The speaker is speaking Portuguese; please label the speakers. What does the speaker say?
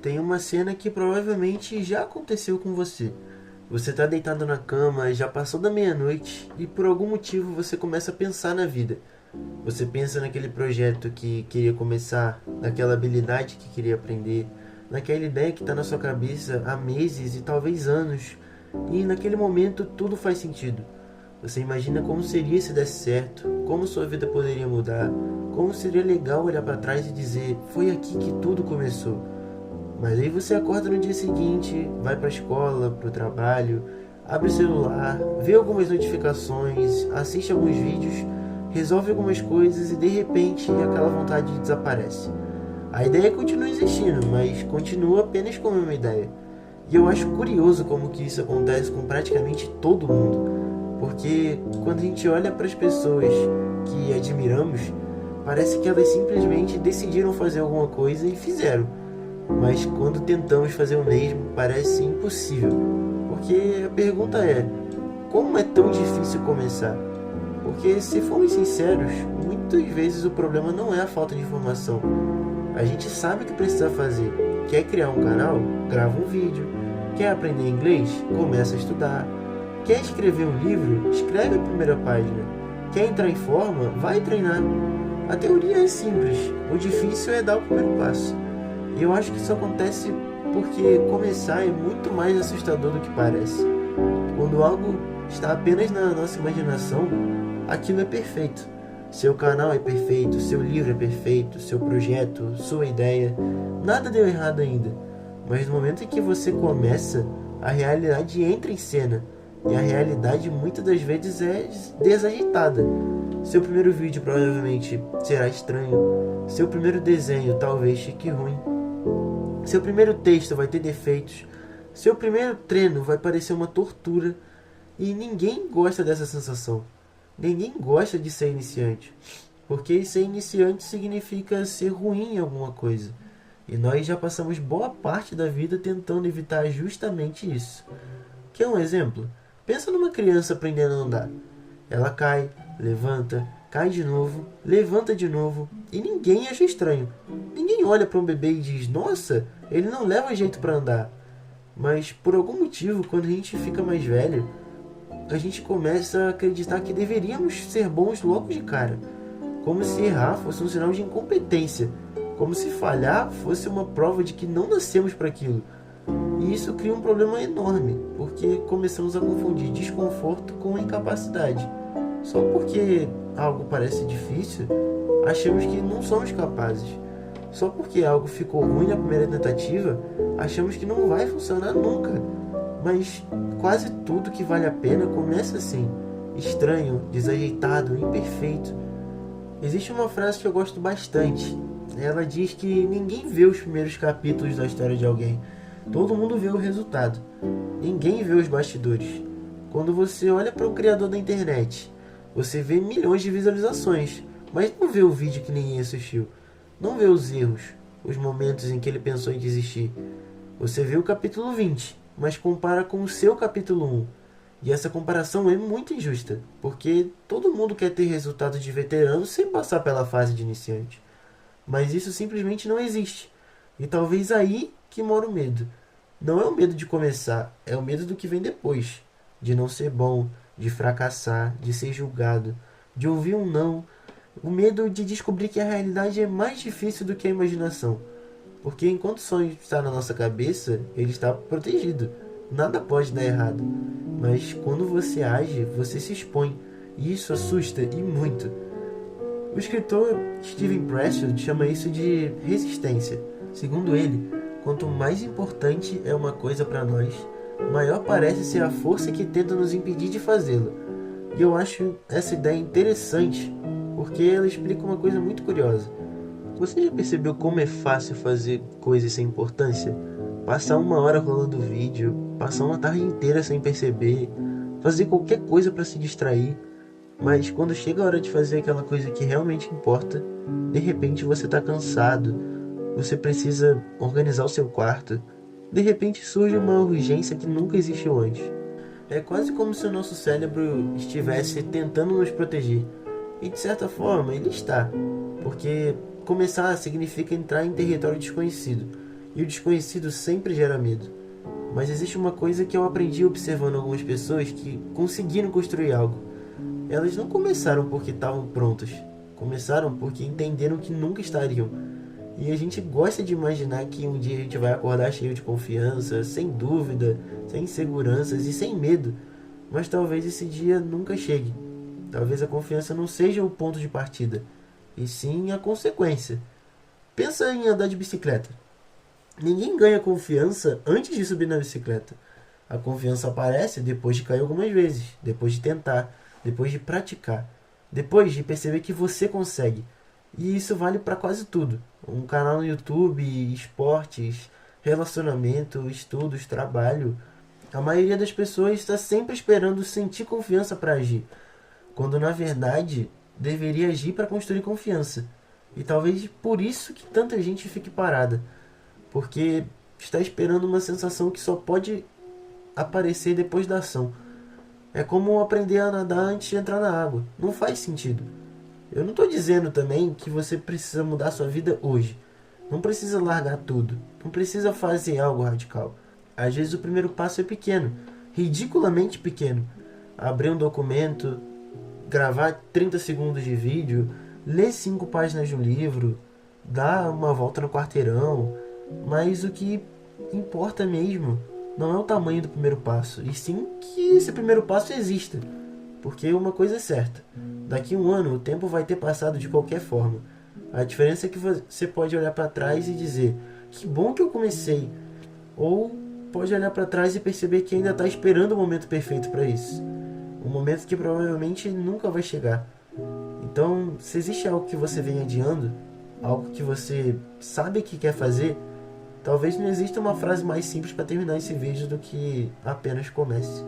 Speaker 1: Tem uma cena que provavelmente já aconteceu com você. Você está deitado na cama, já passou da meia-noite e por algum motivo você começa a pensar na vida. Você pensa naquele projeto que queria começar, naquela habilidade que queria aprender, naquela ideia que está na sua cabeça há meses e talvez anos. E naquele momento tudo faz sentido. Você imagina como seria se desse certo, como sua vida poderia mudar, como seria legal olhar para trás e dizer: foi aqui que tudo começou. Mas aí você acorda no dia seguinte, vai para a escola, para o trabalho, abre o celular, vê algumas notificações, assiste alguns vídeos, resolve algumas coisas e de repente aquela vontade desaparece. A ideia continua existindo, mas continua apenas como uma ideia. E eu acho curioso como que isso acontece com praticamente todo mundo. Porque quando a gente olha para as pessoas que admiramos, parece que elas simplesmente decidiram fazer alguma coisa e fizeram. Mas quando tentamos fazer o mesmo, parece impossível. Porque a pergunta é: como é tão difícil começar? Porque, se formos sinceros, muitas vezes o problema não é a falta de informação. A gente sabe o que precisa fazer. Quer criar um canal? Grava um vídeo. Quer aprender inglês? Começa a estudar. Quer escrever um livro? Escreve a primeira página. Quer entrar em forma? Vai treinar. A teoria é simples. O difícil é dar o primeiro passo. E eu acho que isso acontece porque começar é muito mais assustador do que parece. Quando algo está apenas na nossa imaginação, aquilo é perfeito. Seu canal é perfeito, seu livro é perfeito, seu projeto, sua ideia, nada deu errado ainda. Mas no momento em que você começa, a realidade entra em cena. E a realidade muitas das vezes é desajeitada. Seu primeiro vídeo provavelmente será estranho. Seu primeiro desenho talvez fique ruim. Seu primeiro texto vai ter defeitos. Seu primeiro treino vai parecer uma tortura. E ninguém gosta dessa sensação. Ninguém gosta de ser iniciante. Porque ser iniciante significa ser ruim em alguma coisa. E nós já passamos boa parte da vida tentando evitar justamente isso. Quer um exemplo? Pensa numa criança aprendendo a andar. Ela cai, levanta, cai de novo, levanta de novo e ninguém acha estranho. Ninguém olha para um bebê e diz: nossa, ele não leva jeito para andar. Mas por algum motivo, quando a gente fica mais velho, a gente começa a acreditar que deveríamos ser bons logo de cara. Como se errar fosse um sinal de incompetência. Como se falhar fosse uma prova de que não nascemos para aquilo. E isso cria um problema enorme, porque começamos a confundir desconforto com incapacidade. Só porque algo parece difícil, achamos que não somos capazes. Só porque algo ficou ruim na primeira tentativa, achamos que não vai funcionar nunca. Mas quase tudo que vale a pena começa assim: estranho, desajeitado, imperfeito. Existe uma frase que eu gosto bastante. Ela diz que ninguém vê os primeiros capítulos da história de alguém. Todo mundo vê o resultado. Ninguém vê os bastidores. Quando você olha para um criador da internet, você vê milhões de visualizações, mas não vê o vídeo que ninguém assistiu. Não vê os erros, os momentos em que ele pensou em desistir. Você vê o capítulo 20, mas compara com o seu capítulo 1. E essa comparação é muito injusta, porque todo mundo quer ter resultado de veterano sem passar pela fase de iniciante. Mas isso simplesmente não existe. E talvez aí que mora o medo. Não é o medo de começar, é o medo do que vem depois. De não ser bom, de fracassar, de ser julgado, de ouvir um não. O medo de descobrir que a realidade é mais difícil do que a imaginação. Porque enquanto o sonho está na nossa cabeça, ele está protegido. Nada pode dar errado. Mas quando você age, você se expõe. E isso assusta e muito. O escritor Steven Pressfield chama isso de resistência. Segundo ele, quanto mais importante é uma coisa para nós, maior parece ser a força que tenta nos impedir de fazê-la. E eu acho essa ideia interessante, porque ela explica uma coisa muito curiosa. Você já percebeu como é fácil fazer coisas sem importância? Passar uma hora rolando vídeo, passar uma tarde inteira sem perceber, fazer qualquer coisa para se distrair. Mas quando chega a hora de fazer aquela coisa que realmente importa, de repente você está cansado, você precisa organizar o seu quarto, de repente surge uma urgência que nunca existiu antes. É quase como se o nosso cérebro estivesse tentando nos proteger. E de certa forma ele está, porque começar significa entrar em território desconhecido. E o desconhecido sempre gera medo. Mas existe uma coisa que eu aprendi observando algumas pessoas que conseguiram construir algo. Elas não começaram porque estavam prontas. Começaram porque entenderam que nunca estariam. E a gente gosta de imaginar que um dia a gente vai acordar cheio de confiança, sem dúvida, sem inseguranças e sem medo. Mas talvez esse dia nunca chegue. Talvez a confiança não seja o ponto de partida, e sim a consequência. Pensa em andar de bicicleta. Ninguém ganha confiança antes de subir na bicicleta. A confiança aparece depois de cair algumas vezes, depois de tentar, depois de praticar, depois de perceber que você consegue. E isso vale para quase tudo. Um canal no YouTube, esportes, relacionamento, estudos, trabalho. A maioria das pessoas está sempre esperando sentir confiança para agir, quando na verdade deveria agir para construir confiança. E talvez por isso que tanta gente fique parada, porque está esperando uma sensação que só pode aparecer depois da ação. É como aprender a nadar antes de entrar na água. Não faz sentido. Eu não estou dizendo também que você precisa mudar sua vida hoje. Não precisa largar tudo. Não precisa fazer algo radical. Às vezes o primeiro passo é pequeno, ridiculamente pequeno. Abrir um documento, gravar 30 segundos de vídeo, ler 5 páginas de um livro, dar uma volta no quarteirão. Mas o que importa mesmo não é o tamanho do primeiro passo, e sim que esse primeiro passo exista. Porque uma coisa é certa, daqui a um ano o tempo vai ter passado de qualquer forma. A diferença é que você pode olhar para trás e dizer, que bom que eu comecei. Ou pode olhar para trás e perceber que ainda está esperando o momento perfeito para isso. Um momento que provavelmente nunca vai chegar. Então, se existe algo que você vem adiando, algo que você sabe que quer fazer, talvez não exista uma frase mais simples para terminar esse vídeo do que apenas comece.